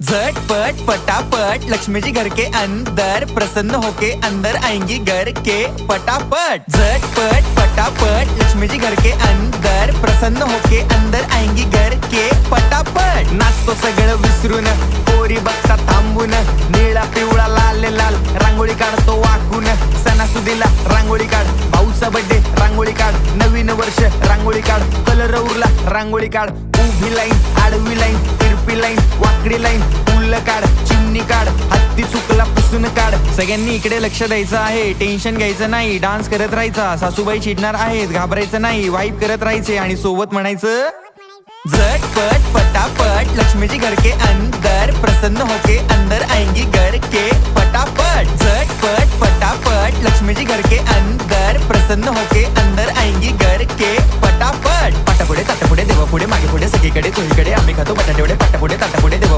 झटपट पटापट लक्ष्मी जी घर के अंदर प्रसन्न होके अंदर आएंगी घर के पटापट। झटपट पटापट लक्ष्मी जी घर के अंदर प्रसन्न होके अंदर आएंगी घर के पटापट। नाचतो सगळं विसरून पोरी बघता थांबून, निळा पिवळा लाल लाल रांगोळी काढतो वाकून। सणासुदीला रांगोळी काढ, भाऊचा बर्थडे रांगोळी काढ, नवीन वर्ष रांगोळी काढ, कलर उरला रांगोळी काढ। उभी लाईन, आडवी लाईन, तिरपी लाईन, वाकडी लाईन, फुल काढ, चिमणी काढ, हत्ती चुकला पुसून काढ। सगळ्यांनी इकडे लक्ष द्यायचं आहे, टेन्शन घ्यायचं नाही, डान्स करत राहायचा। सासूबाई चिडणार आहेत, घाबरायचं नाही, वाईब करत राहायचे आणि सोबत म्हणायचं झटपट पटापट लक्ष्मी जी घर के अंदर प्रसन्न होके अंदर आएंगी घर के पटापट। झटपट पटापट लक्ष्मी जी घर के अंदर प्रसन्न होके अंदर आएंगी घर के पटापट। पाटापुढे ताटापुढे देवापुढे मागे पुढे सगळीकडे चोहीकडे आम्ही खातो बटाटेवडे। पाटापुढे ताटापुढे देवा